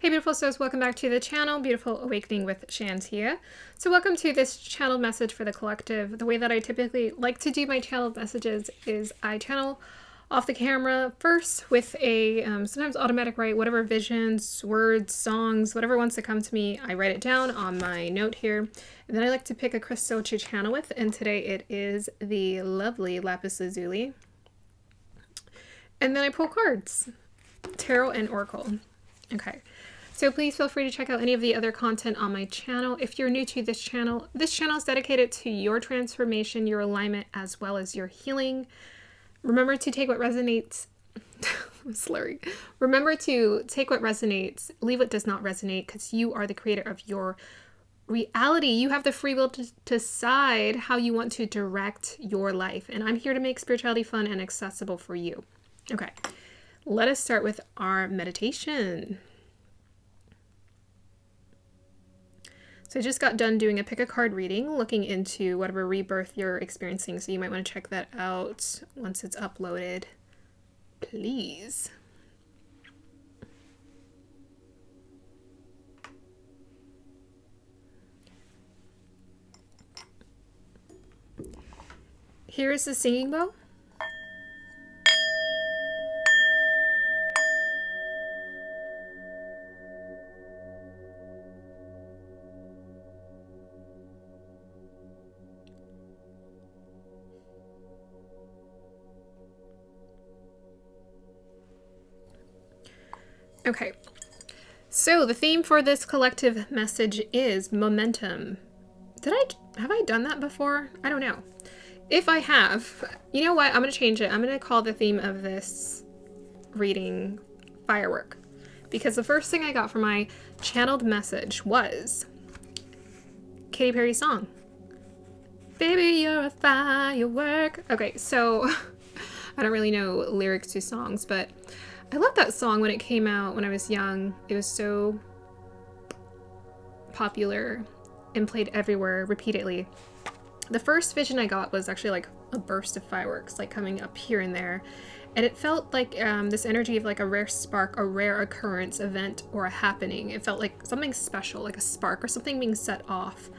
Hey beautiful souls, welcome back to the channel, Beautiful Awakening with Shantia. So welcome to this channeled message for the collective. The way that I typically like to do my channeled messages is I channel off the camera first with a sometimes automatic write, whatever visions, words, songs, whatever wants to come to me, I write it down on my note here. And then I like to pick a crystal to channel with, and today it is the lovely lapis lazuli. And then I pull cards, tarot and oracle. Okay. So please feel free to check out any of the other content on my channel. If you're new to this channel is dedicated to your transformation, your alignment, as well as your healing. Remember to take what resonates. I'm slurry. Remember to take what resonates, leave what does not resonate, because you are the creator of your reality. You have the free will to decide how you want to direct your life. And I'm here to make spirituality fun and accessible for you. Okay, let us start with our meditation. So I just got done doing a pick a card reading, looking into whatever rebirth you're experiencing. So you might want to check that out once it's uploaded, please. Here is the singing bowl. Okay, so the theme for this collective message is momentum. Have I done that before? I don't know. If I have, you know what? I'm going to change it. I'm going to call the theme of this reading firework. Because the first thing I got from my channeled message was Katy Perry's song. Baby, you're a firework. Okay, so I don't really know lyrics to songs, but I loved that song when it came out when I was young. It was so popular and played everywhere repeatedly. The first vision I got was actually like a burst of fireworks, like coming up here and there. And it felt like this energy of like a rare spark, a rare occurrence, event, or a happening. It felt like something special, like a spark or something being set off.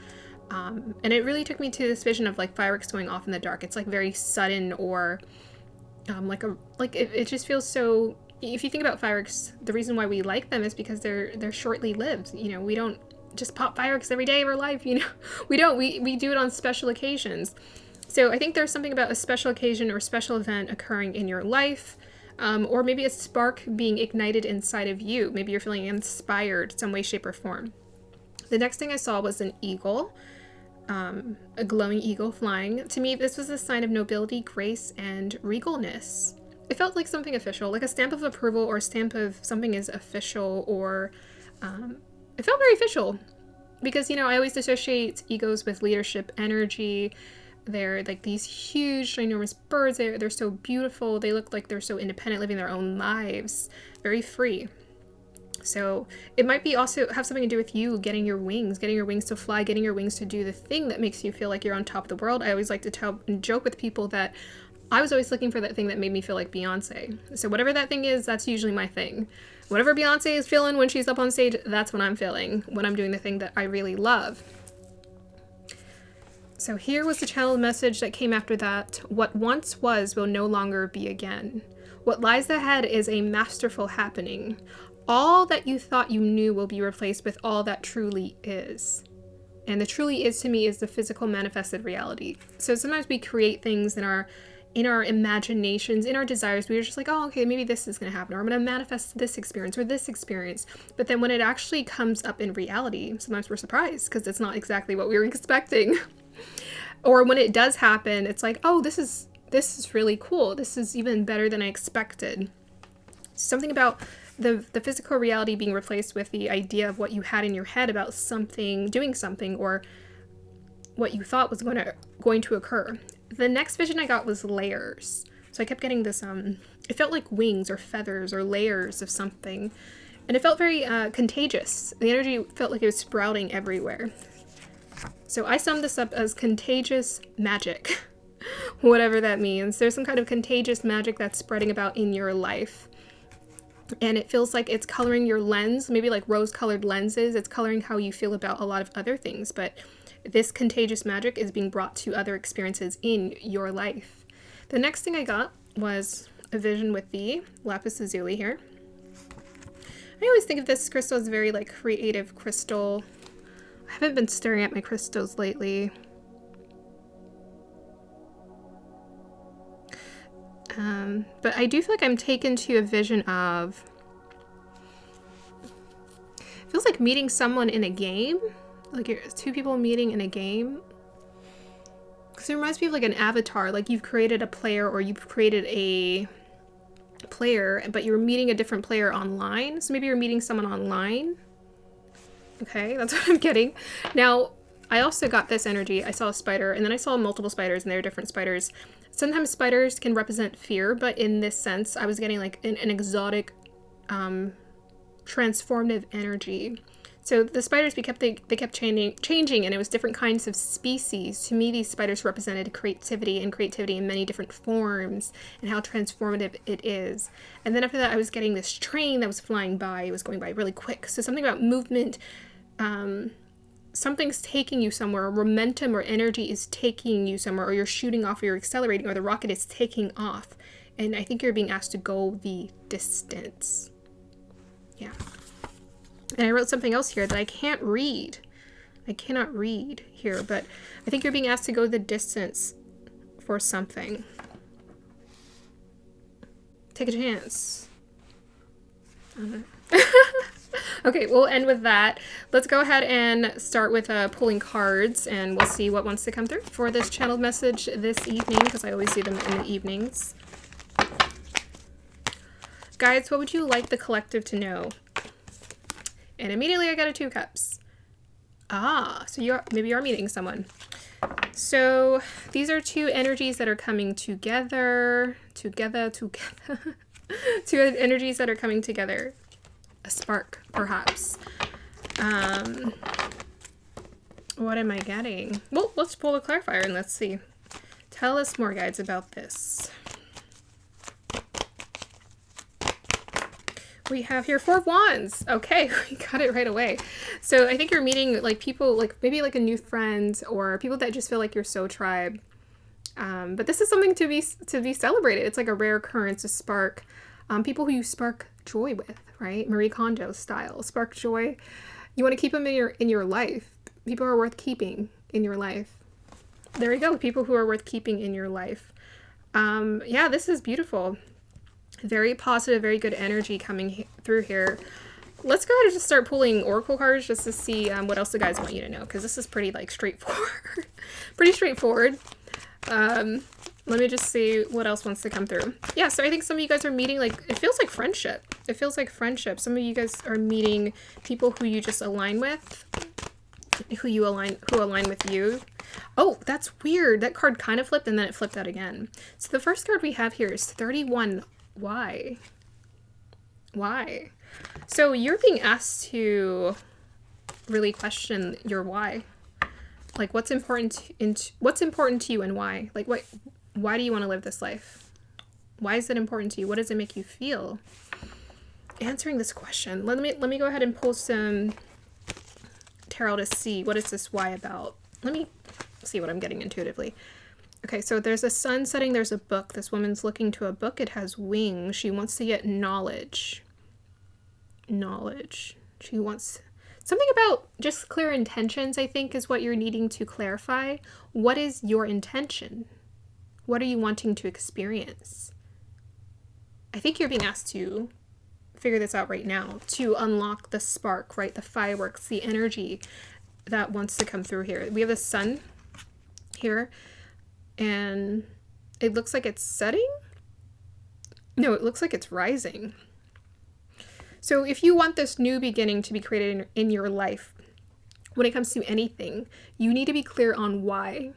And it really took me to this vision of like fireworks going off in the dark. It's like very sudden, or it just feels so. If you think about fireworks, the reason why we like them is because they're shortly lived. You know, we don't just pop fireworks every day of our life. You know, we don't. We do it on special occasions. So I think there's something about a special occasion or special event occurring in your life, or maybe a spark being ignited inside of you. Maybe you're feeling inspired some way, shape, or form. The next thing I saw was an eagle, a glowing eagle flying. To me, this was a sign of nobility, grace, and regalness. It felt like something official, like a stamp of approval or a stamp of something is official, or it felt very official because, you know, I always associate egos with leadership energy. They're like these huge, ginormous birds. They're so beautiful. They look like they're so independent, living their own lives, very free. So it might be also have something to do with you getting your wings to fly, getting your wings to do the thing that makes you feel like you're on top of the world. I always like to tell and joke with people that I was always looking for that thing that made me feel like Beyonce. So whatever that thing is, that's usually my thing. Whatever Beyonce is feeling when she's up on stage, that's what I'm feeling when I'm doing the thing that I really love. So here was the channeled message that came after that. What once was will no longer be again. What lies ahead is a masterful happening. All that you thought you knew will be replaced with all that truly is. And the truly is to me is the physical manifested reality. So sometimes we create things in our imaginations, in our desires. We're just like, oh, okay, maybe this is going to happen, or I'm going to manifest this experience or this experience. But then when it actually comes up in reality, sometimes we're surprised because it's not exactly what we were expecting. Or when it does happen, it's like, oh, this is really cool. This is even better than I expected. Something about the physical reality being replaced with the idea of what you had in your head about something, doing something, or what you thought was going to occur. The next vision I got was layers. So I kept getting this, it felt like wings or feathers or layers of something. And it felt very contagious. The energy felt like it was sprouting everywhere. So I summed this up as contagious magic, whatever that means. There's some kind of contagious magic that's spreading about in your life. And it feels like it's coloring your lens, maybe like rose-colored lenses. It's coloring how you feel about a lot of other things. But this contagious magic is being brought to other experiences in your life. The next thing I got was a vision with the lapis lazuli here. I always think of this crystal as a very like creative crystal. I haven't been staring at my crystals lately. But I do feel like I'm taken to a vision of, it feels like meeting someone in a game. Like you're two people meeting in a game. Because it reminds me of like an avatar, like you've created a player or you've created a player, but you're meeting a different player online. So maybe you're meeting someone online. Okay, that's what I'm getting. Now, I also got this energy. I saw a spider, and then I saw multiple spiders, and they're different spiders. Sometimes spiders can represent fear, but in this sense, I was getting like an exotic, transformative energy. So the spiders, they kept changing, and it was different kinds of species. To me, these spiders represented creativity in many different forms, and how transformative it is. And then after that, I was getting this train that was flying by. It was going by really quick. So something about movement, something's taking you somewhere, momentum or energy is taking you somewhere, or you're shooting off, or you're accelerating, or the rocket is taking off. And I think you're being asked to go the distance. Yeah. And I wrote something else here that I can't read. I cannot read here, but I think you're being asked to go the distance for something. Take a chance. Okay, we'll end with that. Let's go ahead and start with pulling cards, and we'll see what wants to come through for this channeled message this evening, because I always do them in the evenings. Guides, what would you like the collective to know? And immediately I got a 2 cups. Ah, so maybe you're meeting someone. So these are 2 energies that are coming together. Two energies that are coming together. A spark, perhaps. What am I getting? Well, let's pull a clarifier and let's see. Tell us more, guides, about this. We have here 4 of Wands. Okay, we got it right away. So I think you're meeting like people, like maybe like a new friend, or people that just feel like you're so tribe. But this is something to be celebrated. It's like a rare occurrence to spark people who you spark joy with, right? Marie Kondo style, spark joy. You want to keep them in your life. People are worth keeping in your life. There you go. People who are worth keeping in your life. Yeah, this is beautiful. Very positive, very good energy coming through here. Let's go ahead and just start pulling oracle cards just to see what else the guys want you to know, because this is pretty like straightforward. Pretty straightforward. Let me just see what else wants to come through. Yeah, so I think some of you guys are meeting, like, it feels like friendship. It feels like friendship. Some of you guys are meeting people who you just align with, who align with you. Oh, that's weird. That card kind of flipped and then it flipped out again. So the first card we have here is 31. Why? Why? So you're being asked to really question your why. Like what's important to you and why? Like why do you want to live this life? Why is it important to you? What does it make you feel? Answering this question. Let me go ahead and pull some tarot to see what is this why about. Let me see what I'm getting intuitively. Okay, so there's a sun setting, there's a book. This woman's looking to a book. It has wings. She wants to get knowledge. Knowledge. She wants something about just clear intentions, I think, is what you're needing to clarify. What is your intention? What are you wanting to experience? I think you're being asked to figure this out right now, to unlock the spark, right? The fireworks, the energy that wants to come through here. We have the sun here. And it looks like it's setting? No, it looks like it's rising. So if you want this new beginning to be created in your life, when it comes to anything, you need to be clear on why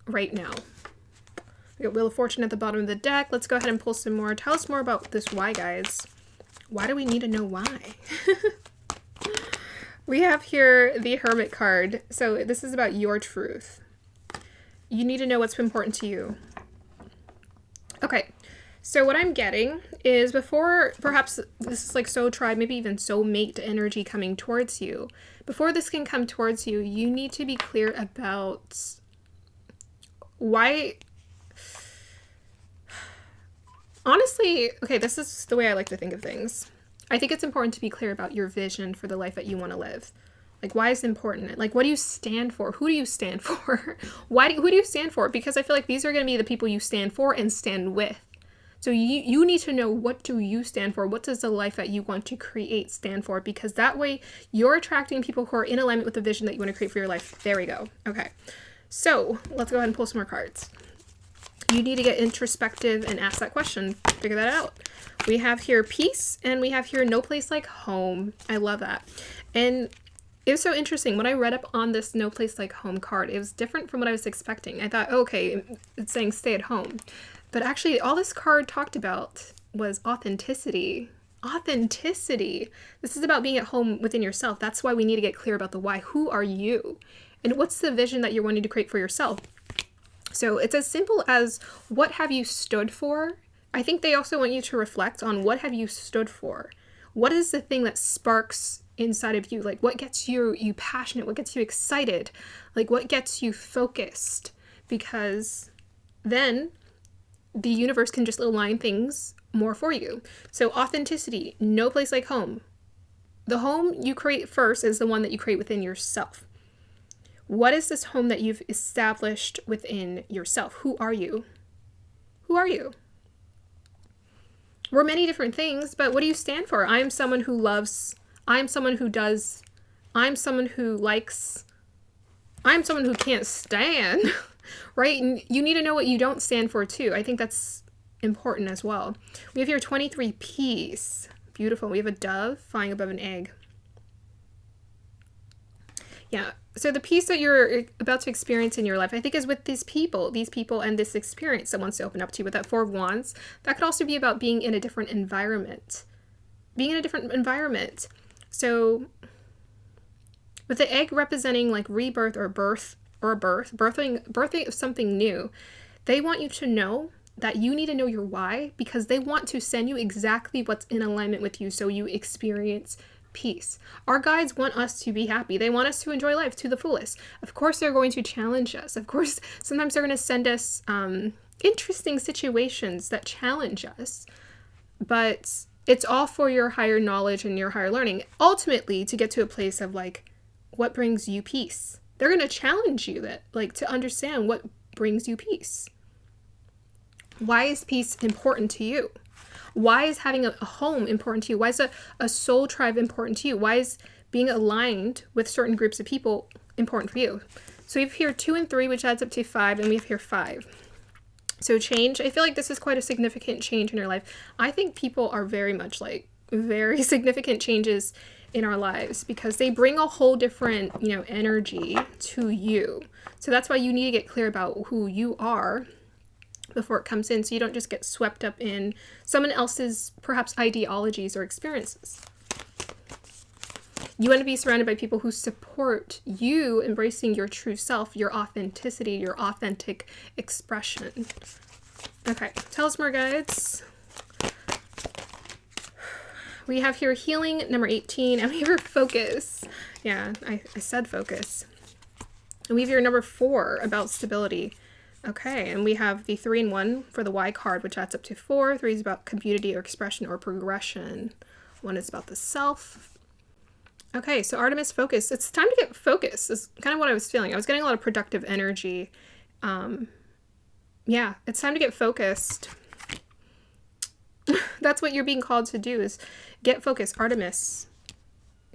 right now. We got Wheel of Fortune at the bottom of the deck. Let's go ahead and pull some more. Tell us more about this why, guys. Why do we need to know why? We have here the Hermit card. So this is about your truth. You need to know what's important to you. Okay, So what I'm getting is, before perhaps this is like soul tribe, maybe even soulmate energy coming towards you, before this can come towards you, you need to be clear about why. Honestly, okay, this is the way I like to think of things. I think it's important to be clear about your vision for the life that you want to live. Like, why is it important? Like, what do you stand for? Who do you stand for? Who do you stand for? Because I feel like these are going to be the people you stand for and stand with. So you need to know, what do you stand for? What does the life that you want to create stand for? Because that way you're attracting people who are in alignment with the vision that you want to create for your life. There we go. Okay. So let's go ahead and pull some more cards. You need to get introspective and ask that question. Figure that out. We have here peace, and we have here no place like home. I love that. And it was so interesting. When I read up on this no place like home card, it was different from what I was expecting. I thought, okay, it's saying stay at home. But actually, all this card talked about was authenticity. Authenticity. This is about being at home within yourself. That's why we need to get clear about the why. Who are you? And what's the vision that you're wanting to create for yourself? So it's as simple as, what have you stood for? I think they also want you to reflect on, what have you stood for? What is the thing that sparks inside of you? Like, what gets you passionate? What gets you excited? Like, what gets you focused? Because then the universe can just align things more for you. So authenticity, no place like home. The home you create first is the one that you create within yourself. What is this home that you've established within yourself? Who are you? Who are you? We're many different things, but what do you stand for? I am someone who loves. I am someone who does. I'm someone who likes. I'm someone who can't stand, right? And you need to know what you don't stand for too. I think that's important as well. We have here 23 peace. Beautiful. We have a dove flying above an egg. Yeah. So the peace that you're about to experience in your life, I think, is with these people and this experience that wants to open up to you. With that Four of Wands, that could also be about being in a different environment. Being in a different environment. So with the egg representing like rebirth or birthing something new, they want you to know that you need to know your why, because they want to send you exactly what's in alignment with you so you experience peace. Our guides want us to be happy. They want us to enjoy life to the fullest. Of course, they're going to challenge us. Of course, sometimes they're going to send us interesting situations that challenge us. But it's all for your higher knowledge and your higher learning. Ultimately, to get to a place of like, what brings you peace? They're going to challenge you to understand what brings you peace. Why is peace important to you? Why is having a home important to you? Why is a soul tribe important to you? Why is being aligned with certain groups of people important for you? So we have here 2 and 3, which adds up to 5, and we have here 5. So change. I feel like this is quite a significant change in your life. I think people are very much like very significant changes in our lives, because they bring a whole different, energy to you. So that's why you need to get clear about who you are before it comes in, so you don't just get swept up in someone else's perhaps ideologies or experiences. You want to be surrounded by people who support you embracing your true self, your authenticity, your authentic expression. Okay, tell us more, guides. We have here healing, number 18, and we have here focus. Yeah, I said focus. And we have here number 4, about stability. Okay, and we have the 3 and 1 for the Y card, which adds up to 4. 3 is about community or expression or progression. 1 is about the self. Okay, so Artemis, focus. It's time to get focused. Is kind of what I was feeling. I was getting a lot of productive energy. Yeah, it's time to get focused. That's what you're being called to do, is get focused. Artemis,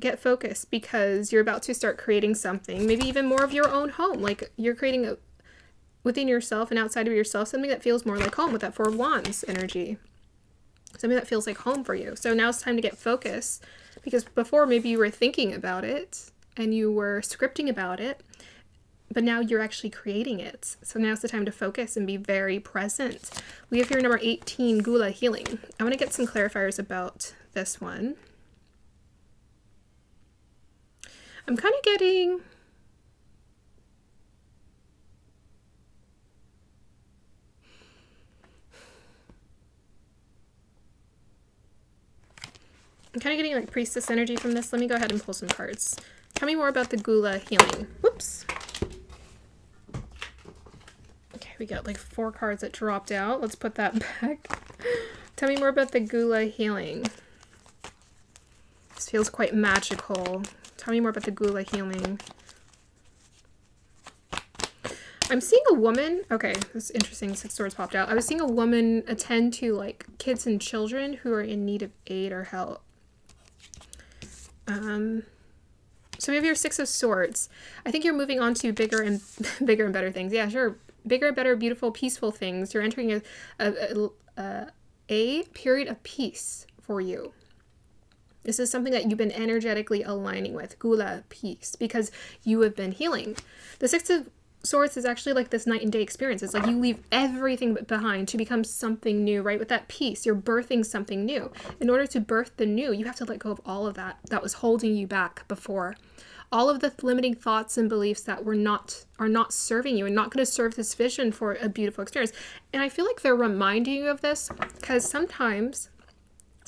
get focused, because you're about to start creating something, maybe even more of your own home. Like, you're creating within yourself and outside of yourself, something that feels more like home with that 4 of Wands energy. Something that feels like home for you. So now it's time to get focused, because before maybe you were thinking about it and you were scripting about it, but now you're actually creating it. So now's the time to focus and be very present. We have here number 18, Gula, healing. I want to get some clarifiers about this one. I'm kind of getting... kind of getting like priestess energy from this. Let me go ahead and pull some cards. Tell me more about the Gula healing. Whoops. Okay, we got like 4 cards that dropped out. Let's put that back. Tell me more about the Gula healing. This feels quite magical. Tell me more about the Gula healing. I'm seeing a woman. Okay, this is interesting. 6 swords popped out. I was seeing a woman attend to like kids and children who are in need of aid or help. So we have your 6 of swords. I think you're moving on to bigger and better things. Yeah, sure. Bigger, better, beautiful, peaceful things. You're entering a period of peace for you. This is something that you've been energetically aligning with. Gula, peace, because you have been healing. The 6 of Swords is actually like this night and day experience. It's like you leave everything behind to become something new, right? With that peace, you're birthing something new. In order to birth the new, you have to let go of all of that was holding you back before. All of the limiting thoughts and beliefs that are not serving you and not going to serve this vision for a beautiful experience. And I feel like they're reminding you of this because sometimes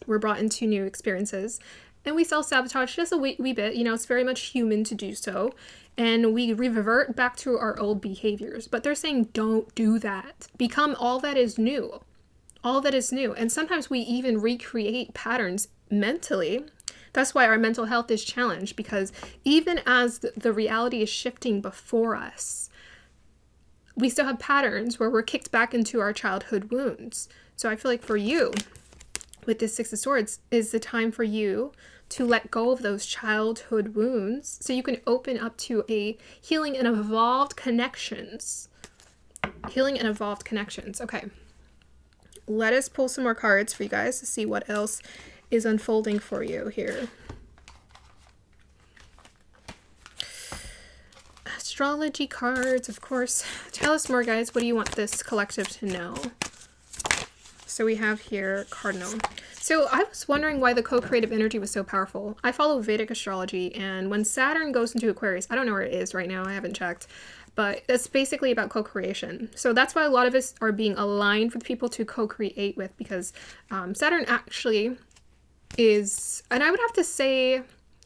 we're brought into new experiences and we self-sabotage just a wee bit. You know, it's very much human to do so. And we revert back to our old behaviors. But they're saying, don't do that. Become all that is new. All that is new. And sometimes we even recreate patterns mentally. That's why our mental health is challenged. Because even as the reality is shifting before us, we still have patterns where we're kicked back into our childhood wounds. So I feel like for you, with this 6 of Swords, is the time for you to let go of those childhood wounds so you can open up to a healing and evolved connections. Healing and evolved connections. Okay. Let us pull some more cards for you guys to see what else is unfolding for you here. Astrology cards, of course. Tell us more, guys. What do you want this collective to know? So we have here Cardinal. So I was wondering why the co-creative energy was so powerful. I follow Vedic astrology, and when Saturn goes into Aquarius, I don't know where it is right now, I haven't checked, but it's basically about co-creation. So that's why a lot of us are being aligned with people to co-create with, because Saturn actually is, and I would have to say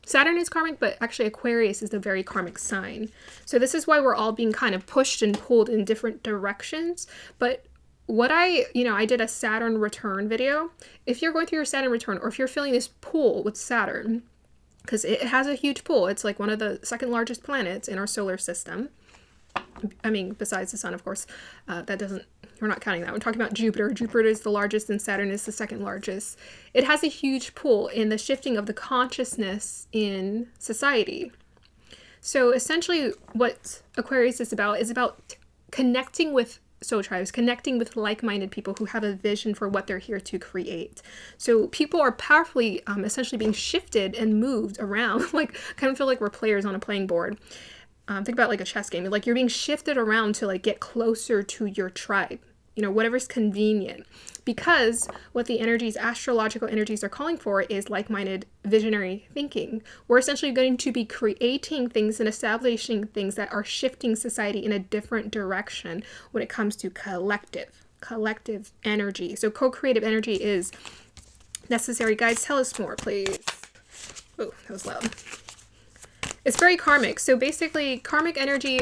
Saturn is karmic, but actually Aquarius is a very karmic sign. So this is why we're all being kind of pushed and pulled in different directions. But what I did a Saturn return video. If you're going through your Saturn return, or if you're feeling this pull with Saturn, because it has a huge pull, it's like one of the 2nd largest planets in our solar system. I mean, besides the sun, of course. We're not counting that. We're talking about Jupiter. Jupiter is the largest and Saturn is the 2nd largest. It has a huge pull in the shifting of the consciousness in society. So essentially what Aquarius is about connecting with soul tribes, connecting with like-minded people who have a vision for what they're here to create. So people are powerfully essentially being shifted and moved around. Like, kind of feel like we're players on a playing board. Think about like a chess game. Like, you're being shifted around to like get closer to your tribe, you know, whatever's convenient. Because what the energies, astrological energies, are calling for is like-minded visionary thinking. We're essentially going to be creating things and establishing things that are shifting society in a different direction when it comes to collective energy. So co-creative energy is necessary. Guys, tell us more, please. Oh, that was loud. It's very karmic. So basically, karmic energy,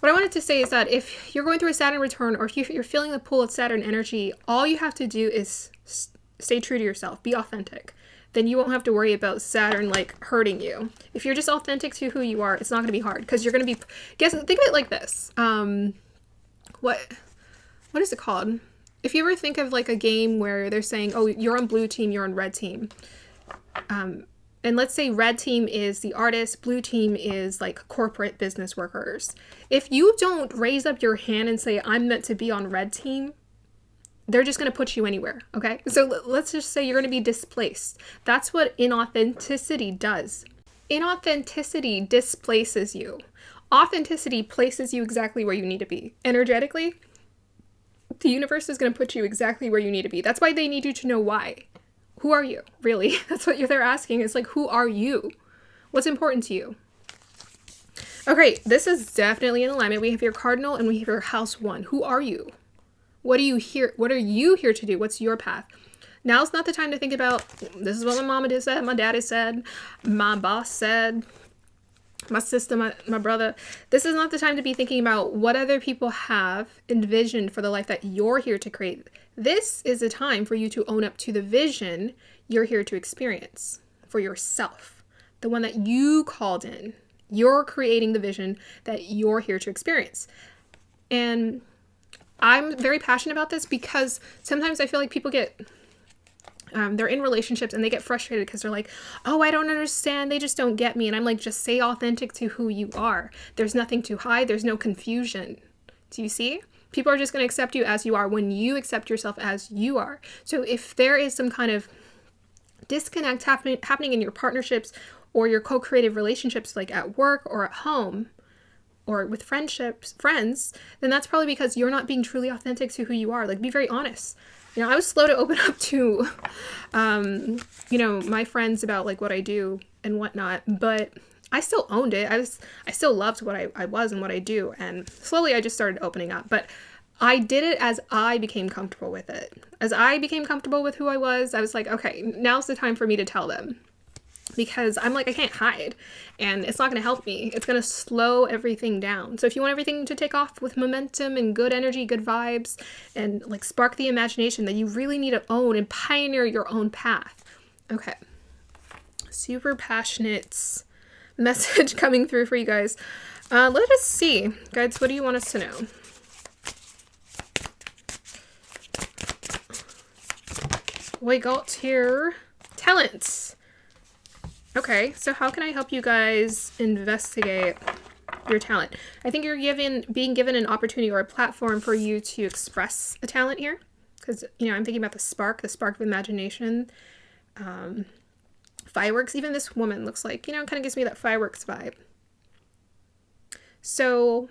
what I wanted to say is that if you're going through a Saturn return, or if you're feeling the pull of Saturn energy, all you have to do is stay true to yourself, be authentic. Then you won't have to worry about Saturn like hurting you. If you're just authentic to who you are, it's not going to be hard, because you're going to be, think of it like this. What is it called? If you ever think of like a game where they're saying, oh, you're on blue team, you're on red team. And let's say red team is the artists, blue team is like corporate business workers. If you don't raise up your hand and say, I'm meant to be on red team, they're just going to put you anywhere, okay? So let's just say you're going to be displaced. That's what inauthenticity does. Inauthenticity displaces you. Authenticity places you exactly where you need to be. Energetically, the universe is going to put you exactly where you need to be. That's why they need you to know why. Who are you, really? That's what they're asking. It's like, who are you? What's important to you? Okay, this is definitely in alignment. We have your cardinal and we have your house 1. Who are you? What are you here? What are you here to do? What's your path? Now's not the time to think about, this is what my mama said, my daddy said, my boss said, my sister, my brother. This is not the time to be thinking about what other people have envisioned for the life that you're here to create. This is a time for you to own up to the vision you're here to experience for yourself, the one that you called in. You're creating the vision that you're here to experience. And I'm very passionate about this because sometimes I feel like people get, they're in relationships and they get frustrated because they're like, oh, I don't understand. They just don't get me. And I'm like, just stay authentic to who you are. There's nothing to hide. There's no confusion. Do you see? People are just going to accept you as you are when you accept yourself as you are. So if there is some kind of disconnect happening in your partnerships or your co-creative relationships, like at work or at home or with friends, then that's probably because you're not being truly authentic to who you are. Like, be very honest. You know, I was slow to open up to, you know, my friends about like what I do and whatnot, but I still owned it. I still loved what I was and what I do. And slowly I just started opening up, but I did it as I became comfortable with it. As I became comfortable with who I was like, okay, now's the time for me to tell them, because I'm like, I can't hide and it's not going to help me. It's going to slow everything down. So if you want everything to take off with momentum and good energy, good vibes, and like spark the imagination, then you really need to own and pioneer your own path. Okay. Super passionate message coming through for you guys. Let us see. Guides, what do you want us to know? We got here talents. Okay, so how can I help you guys investigate your talent? I think you're being given an opportunity or a platform for you to express a talent here. Because, you know, I'm thinking about the spark of imagination. Fireworks. Even this woman looks like, you know, it kind of gives me that fireworks vibe. So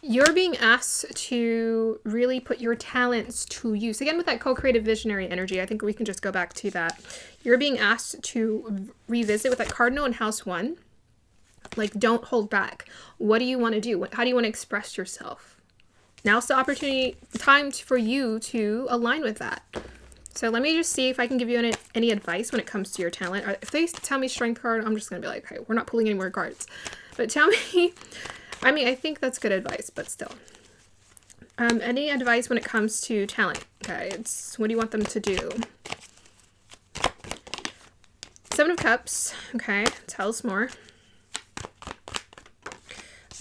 you're being asked to really put your talents to use. Again, with that co-creative visionary energy, I think we can just go back to that. You're being asked to revisit with that cardinal in house 1. Like, don't hold back. What do you want to do? How do you want to express yourself? Now's the time for you to align with that. So let me just see if I can give you any advice when it comes to your talent. If they tell me strength card, I'm just going to be like, okay, we're not pulling any more cards. But tell me... I mean, I think that's good advice, but still. Any advice when it comes to talent, guys? What do you want them to do? 7 of Cups. Okay, tell us more.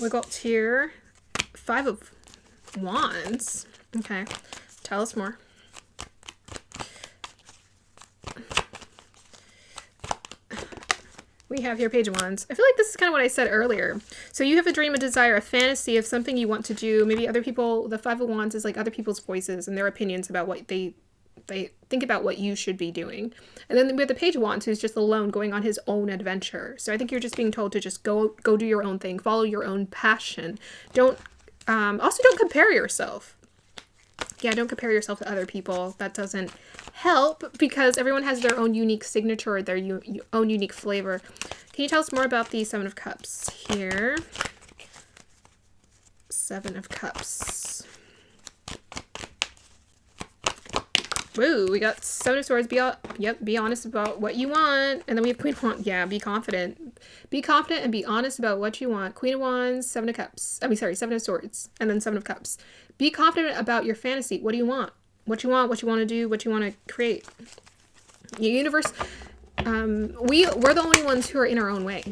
We got here 5 of Wands. Okay, tell us more. We have here Page of Wands. I feel like this is kind of what I said earlier. So you have a dream, a desire, a fantasy of something you want to do. Maybe other people, the 5 of Wands is like other people's voices and their opinions about what they think about what you should be doing. And then we have the Page of Wands, who's just alone going on his own adventure. So I think you're just being told to just go do your own thing, follow your own passion. Also don't compare yourself. Yeah, don't compare yourself to other people. That doesn't help because everyone has their own unique signature, their own unique flavor. Can you tell us more about the 7 of Cups here? 7 of Cups. Woo, we got 7 of Swords. Be honest about what you want. And then we have Queen of Wands. Yeah, be confident. Be confident and be honest about what you want. Queen of Wands, 7 of Cups. 7 of Swords. And then 7 of Cups. Be confident about your fantasy. What do you want? What you want to do, what you want to create. The universe, we're the only ones who are in our own way.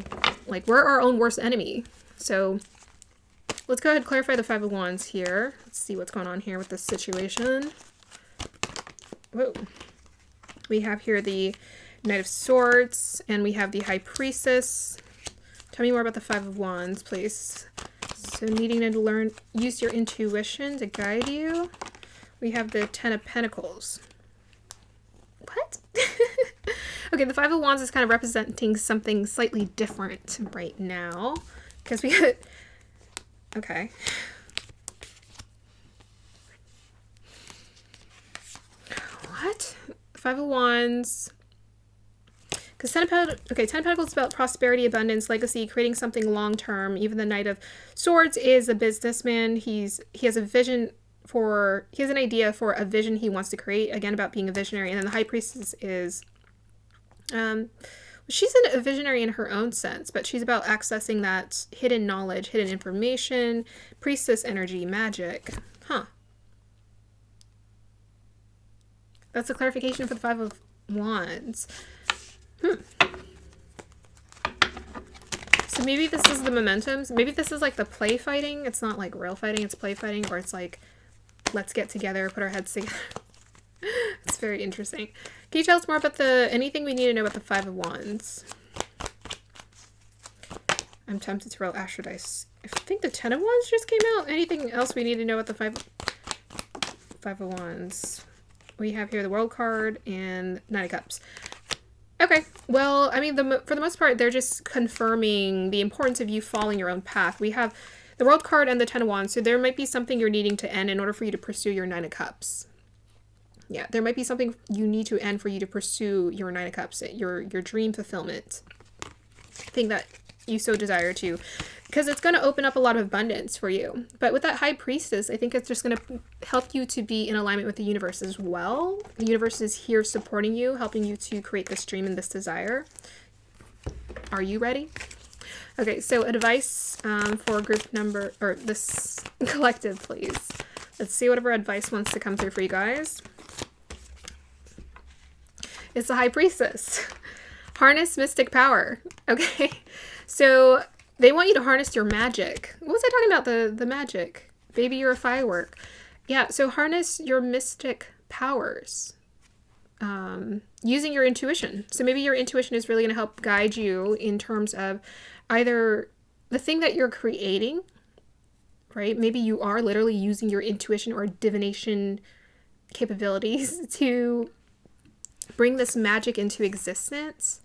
Like, we're our own worst enemy. So let's go ahead and clarify the 5 of Wands here. Let's see what's going on here with this situation. Whoa. We have here the Knight of Swords, and we have the High Priestess. Tell me more about the 5 of Wands, please. So needing to use your intuition to guide you. We have the 10 of Pentacles. What? Okay, the 5 of Wands is kind of representing something slightly different right now. Because we got... Okay. What? 5 of Wands. Because 10 of Pentacles is about prosperity, abundance, legacy, creating something long-term. Even the Knight of Swords is a businessman. He has a vision he has an idea for a vision he wants to create, again, about being a visionary. And then the High Priestess is, she's a visionary in her own sense, but she's about accessing that hidden knowledge, hidden information, priestess energy, magic. Huh. That's a clarification for the Five of Wands. So maybe this is the momentums. Maybe this is like the play fighting. It's not like real fighting, it's play fighting, or it's like, let's get together, put our heads together. It's very interesting. Can you tell us more about anything we need to know about the Five of Wands? I'm tempted to roll Astro Dice. I think the Ten of Wands just came out. Anything else we need to know about the Five of Wands? We have here the World card and Nine of Cups. Okay, well, I mean, for the most part, they're just confirming the importance of you following your own path. We have the World card and the Ten of Wands, so there might be something you're needing to end in order for you to pursue your Nine of Cups. Yeah, there might be something you need to end for you to pursue your Nine of Cups, your dream fulfillment. Thing that you so desire to, because it's going to open up a lot of abundance for you. But with that High Priestess, I think it's just going to help you to be in alignment with the universe as well. The universe is here supporting you, helping you to create this dream and this desire. Are you ready? Okay, so advice for group number, or this collective, please. Let's see whatever advice wants to come through for you guys. It's the High Priestess. Harness mystic power. Okay, so they want you to harness your magic. What was I talking about? The magic. Baby, you're a firework. Yeah, so harness your mystic powers. Using your intuition. So maybe your intuition is really going to help guide you in terms of either the thing that you're creating, right? Maybe you are literally using your intuition or divination capabilities to bring this magic into existence.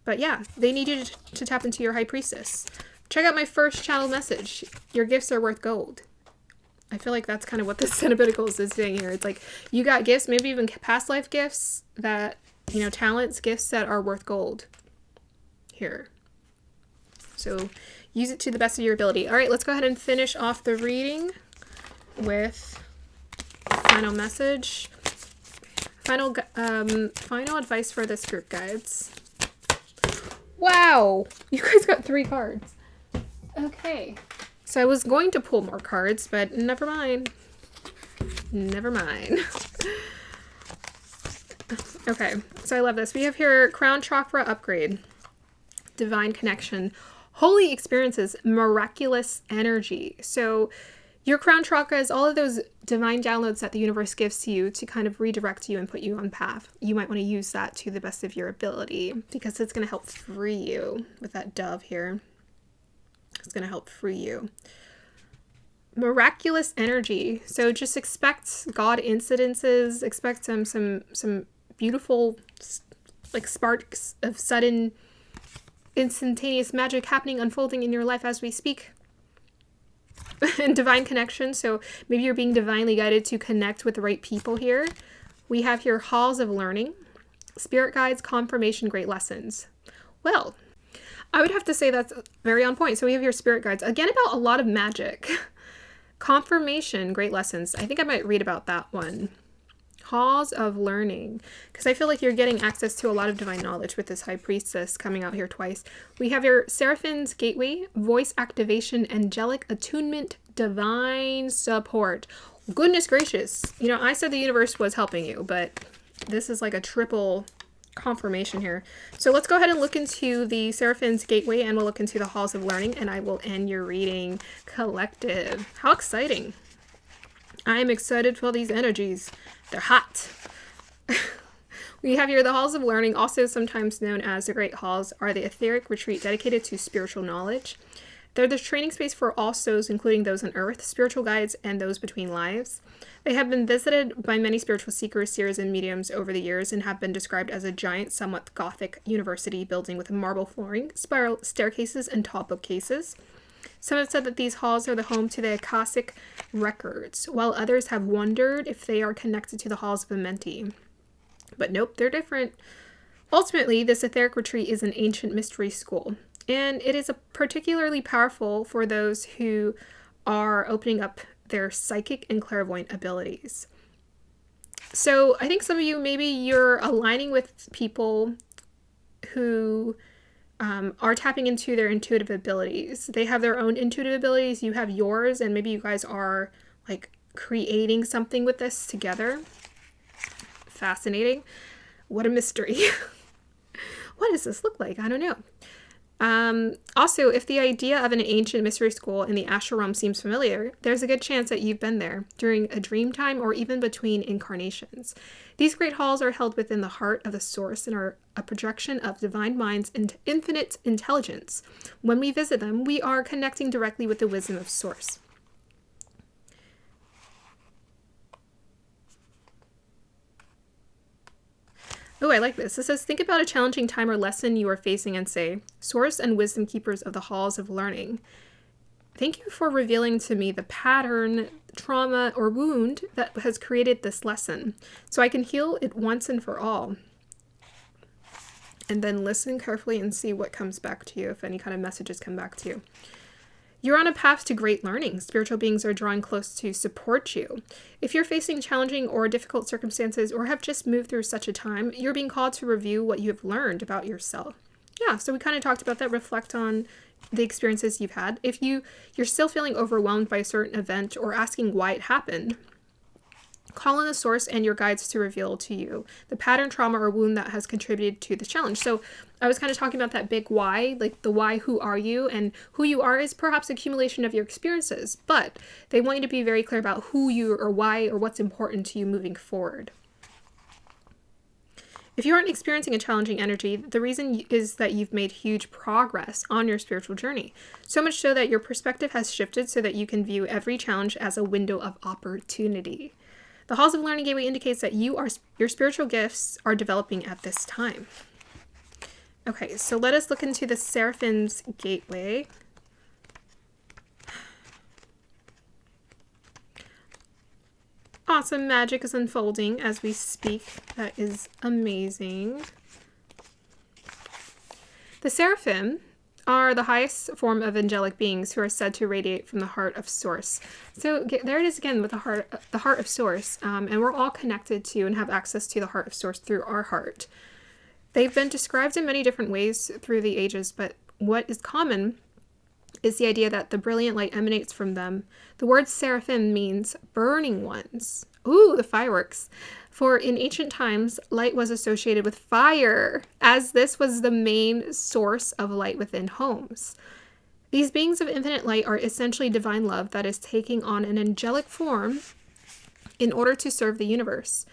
But yeah, they need you to tap into your High Priestess. Check out my first channel message. Your gifts are worth gold. I feel like that's kind of what this Ten of Pentacles is doing here. It's like, you got gifts, maybe even past life gifts that, you know, talents, gifts that are worth gold here. So use it to the best of your ability. All right, let's go ahead and finish off the reading with final message. Final advice for this group, guides. Wow, you guys got 3 cards. Okay, so I was going to pull more cards, but never mind. Never mind. Okay, so I love this. We have here Crown Chakra Upgrade, Divine Connection, Holy Experiences, Miraculous Energy. So your crown chakra is all of those divine downloads that the universe gives to you to kind of redirect you and put you on path. You might want to use that to the best of your ability because it's going to help free you with that dove here. It's going to help free you. Miraculous energy. So just expect God incidences, expect some beautiful like sparks of sudden instantaneous magic happening, unfolding in your life as we speak. And divine connection, so maybe you're being divinely guided to connect with the right people here. We have here halls of learning, spirit guides, confirmation, great lessons. Well, I would have to say that's very on point. So we have your spirit guides, again about a lot of magic. Confirmation, great lessons. I think I might read about that one. Halls of learning, because I feel like you're getting access to a lot of divine knowledge with this High Priestess coming out here twice. We have your Seraphim's Gateway, voice activation, angelic attunement, divine support. Goodness gracious. You know, I said the universe was helping you, but this is like a triple confirmation here. So let's go ahead and look into the Seraphim's Gateway, and we'll look into the halls of learning, and I will end your reading, collective. How exciting. I'm excited for these energies. They're hot. We have here the halls of learning, also sometimes known as the Great Halls, are the etheric retreat dedicated to spiritual knowledge. They're the training space for all souls, including those on earth, spiritual guides, and those between lives. They have been visited by many spiritual seekers, seers, and mediums over the years and have been described as a giant, somewhat gothic university building with marble flooring, spiral staircases, and tall bookcases. Some have said that these halls are the home to the Akashic records, while others have wondered if they are connected to the halls of Amenti. But nope, they're different. Ultimately, this etheric retreat is an ancient mystery school, and it is particularly powerful for those who are opening up their psychic and clairvoyant abilities. So I think some of you, maybe you're aligning with people who are tapping into their intuitive abilities. They have their own intuitive abilities, you have yours, and maybe you guys are like creating something with this together. Fascinating. What a mystery. What does this look like? I don't know. Also, if the idea of an ancient mystery school in the astral realm seems familiar, there's a good chance that you've been there during a dream time or even between incarnations. These great halls are held within the heart of the source and are a projection of divine mind's infinite intelligence. When we visit them, we are connecting directly with the wisdom of source. Oh, I like this. It says, think about a challenging time or lesson you are facing and say, Source and wisdom keepers of the halls of learning, thank you for revealing to me the pattern, trauma, or wound that has created this lesson, so I can heal it once and for all. And then listen carefully and see what comes back to you, if any kind of messages come back to you. You're on a path to great learning. Spiritual beings are drawing close to support you. If you're facing challenging or difficult circumstances or have just moved through such a time, you're being called to review what you have learned about yourself. Yeah, so we kind of talked about that. Reflect on the experiences you've had. If you're still feeling overwhelmed by a certain event or asking why it happened, call on the source and your guides to reveal to you the pattern, trauma, or wound that has contributed to the challenge. So I was kind of talking about that big why, like the why, who are you? And who you are is perhaps accumulation of your experiences, but they want you to be very clear about who you or why or what's important to you moving forward. If you aren't experiencing a challenging energy, the reason is that you've made huge progress on your spiritual journey. So much so that your perspective has shifted so that you can view every challenge as a window of opportunity. The Halls of Learning Gateway indicates that your spiritual gifts are developing at this time. Okay, so let us look into the Seraphim's Gateway. Awesome magic is unfolding as we speak. That is amazing. The Seraphim are the highest form of angelic beings who are said to radiate from the heart of source. So there it is again with the heart of source, and we're all connected to and have access to the heart of source through our heart. They've been described in many different ways through the ages, but what is common is the idea that the brilliant light emanates from them. The word seraphim means burning ones. Ooh, the fireworks. For in ancient times, light was associated with fire, as this was the main source of light within homes. These beings of infinite light are essentially divine love that is taking on an angelic form in order to serve the universe.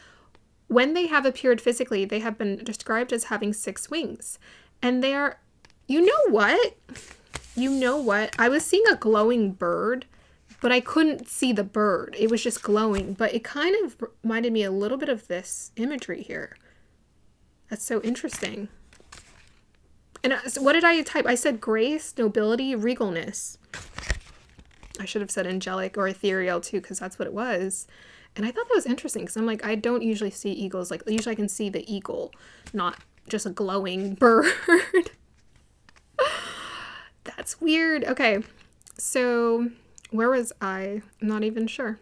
When they have appeared physically, they have been described as having 6 wings. And they are, you know what? I was seeing a glowing bird, but I couldn't see the bird. It was just glowing, but it kind of reminded me a little bit of this imagery here. That's so interesting. And what did I type? I said grace, nobility, regalness. I should have said angelic or ethereal too, because that's what it was. And I thought that was interesting because I'm like, I don't usually see eagles. Like, usually I can see the eagle, not just a glowing bird. That's weird. Okay, so where was I? I'm not even sure.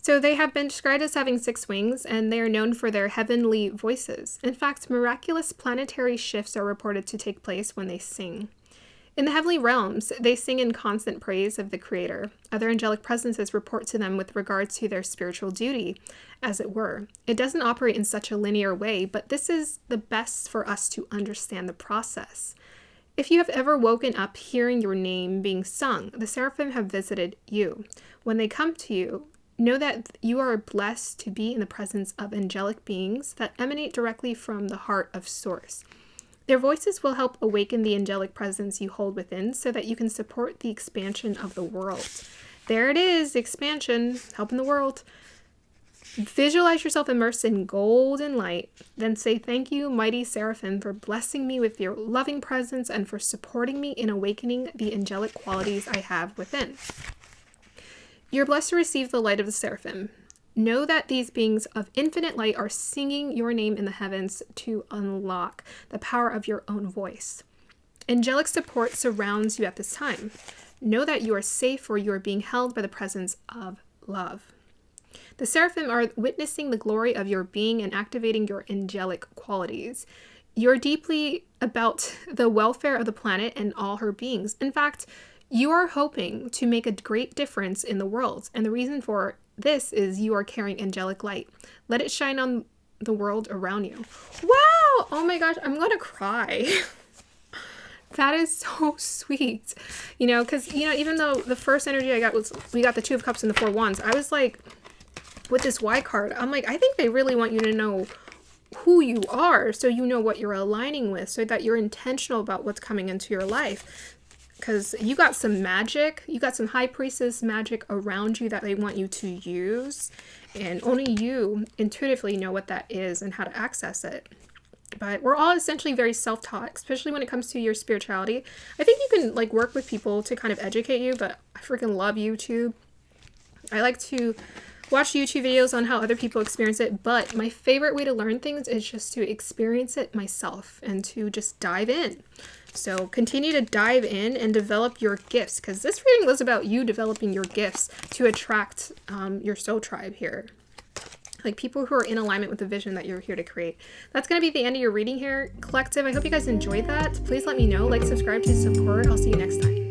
So they have been described as having 6 wings, and they are known for their heavenly voices. In fact, miraculous planetary shifts are reported to take place when they sing. In the heavenly realms, they sing in constant praise of the Creator. Other angelic presences report to them with regards to their spiritual duty, as it were. It doesn't operate in such a linear way, but this is the best for us to understand the process. If you have ever woken up hearing your name being sung, the seraphim have visited you. When they come to you, know that you are blessed to be in the presence of angelic beings that emanate directly from the heart of Source. Their voices will help awaken the angelic presence you hold within so that you can support the expansion of the world. There it is, expansion, helping the world. Visualize yourself immersed in golden light, then say thank you, mighty seraphim, for blessing me with your loving presence and for supporting me in awakening the angelic qualities I have within. You're blessed to receive the light of the seraphim. Know that these beings of infinite light are singing your name in the heavens to unlock the power of your own voice. Angelic support surrounds you at this time. Know that you are safe, or you are being held by the presence of love. The seraphim are witnessing the glory of your being and activating your angelic qualities. You're deeply about the welfare of the planet and all her beings. In fact, you are hoping to make a great difference in the world. And the reason for this is you are carrying angelic light. Let it shine on the world around you. Wow! Oh my gosh, I'm gonna cry. That is so sweet. You know, because, you know, even though the first energy I got was, we got the Two of Cups and the Four of Wands, I was like, with this Y card, I'm like, I think they really want you to know who you are, so you know what you're aligning with, so that you're intentional about what's coming into your life. Because you got some magic, you got some high priestess magic around you that they want you to use, and only you intuitively know what that is and how to access it. But we're all essentially very self-taught, especially when it comes to your spirituality. I think you can like work with people to kind of educate you, but I freaking love YouTube. I like to watch YouTube videos on how other people experience it, but my favorite way to learn things is just to experience it myself and to just dive in. So continue to dive in and develop your gifts, because this reading was about you developing your gifts to attract your soul tribe here. Like people who are in alignment with the vision that you're here to create. That's going to be the end of your reading here, collective. I hope you guys enjoyed that. Please let me know. Like, subscribe to support. I'll see you next time.